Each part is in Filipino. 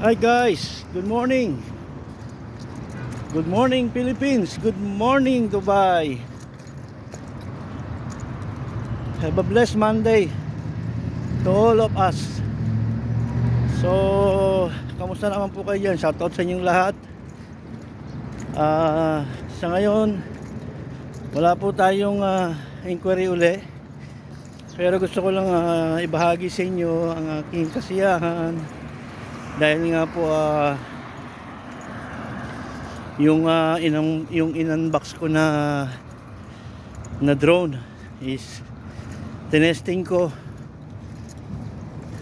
Hi guys, good morning. Good morning Philippines. Good morning Dubai. Have a blessed Monday to all of us. So, kamusta naman po kayo dyan? Shoutout sa inyong lahat. Sa ngayon, wala po tayong inquiry uli. Pero gusto ko lang ibahagi sa inyo ang aking kasiyahan. Dahil nga po yung in-unbox ko na drone is tinesting ko,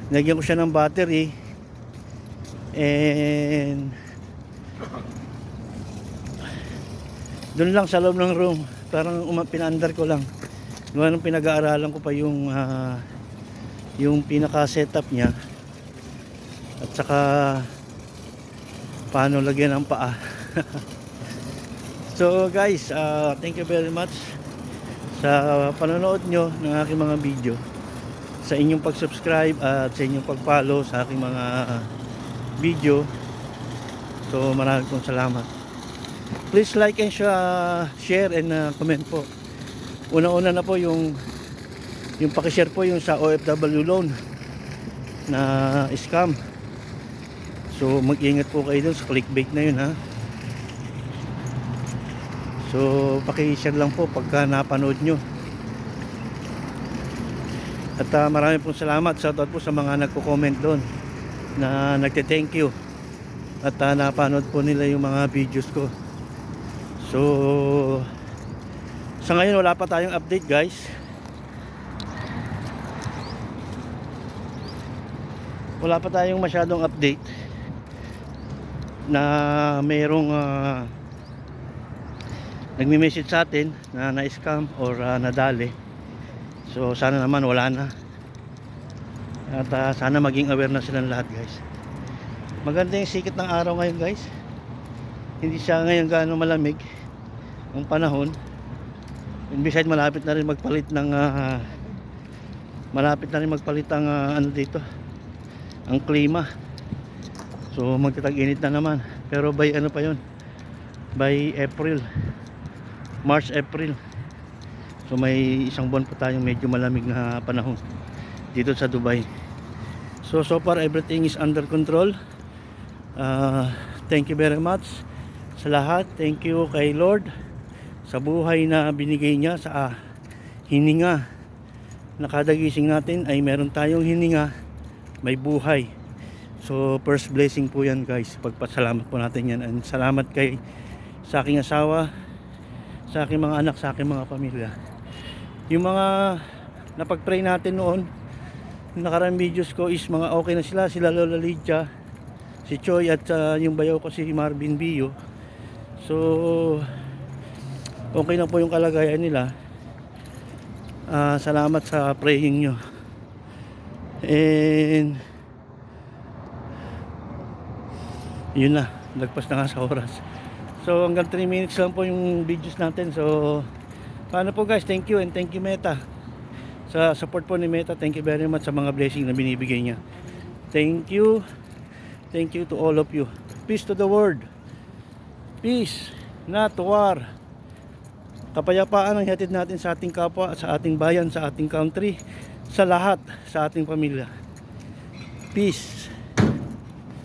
nagyan ko siya ng battery and doon lang sa loob ng room, parang pinaandar ko lang gawa nung pinag-aaralan ko pa yung pinaka setup niya at saka paano lagyan ng paa. So guys, thank you very much sa panonood nyo ng aking mga video, sa inyong pag-subscribe at sa inyong pag-follow sa aking mga video. So maraming pong salamat. Please like and share and comment po. Una-una na po yung pakishare po yung sa OFW loan na scam. So mag-ingat po kayo dun sa clickbait na yun, ha. So paki-share lang po pagka napanood nyo. At maraming pong salamat. Shoutout po sa mga nagko-comment doon na nagte-thank you at napanood po nila yung mga videos ko. So sa ngayon wala pa tayong update, guys. Wala pa tayong masyadong update na mayroong nagme-message sa atin na na-scam or nadali. So sana naman wala na. At sana maging aware na silang lahat, guys. Maganda yung sikat ng araw ngayon, guys. Hindi siya ngayon gaano malamig ang panahon. And besides, malapit na rin magpalit ang ano dito, ang klima. So magtatag-init na naman. Pero by ano pa yun, by March, April. So may isang buwan pa tayong medyo malamig na panahon dito sa Dubai. So far everything is under control. Thank you very much sa lahat. Thank you kay Lord sa buhay na binigay niya, sa hininga. Nakadagising natin ay meron tayong hininga, may buhay. So first blessing po yan, guys. Pagpasalamat po natin yan. And salamat sa aking asawa, sa aking mga anak, sa aking mga pamilya. Yung mga napag-pray natin noon, nakarang videos ko is mga okay na sila Lola Lydia, si Choi at yung bayaw ko si Marvin Bio. So okay na po yung kalagayan nila. Salamat sa praying nyo. And yun na, lagpas na nga sa oras. So hanggang 3 minutes lang po yung videos natin. So paano po, guys, thank you and thank you Meta sa support po ni Meta. Thank you very much sa mga blessing na binibigay niya. Thank you to all of you. Peace to the world. Peace, not war. Kapayapaan ang hatid natin sa ating kapwa, sa ating bayan, sa ating country, sa lahat, sa ating pamilya. Peace.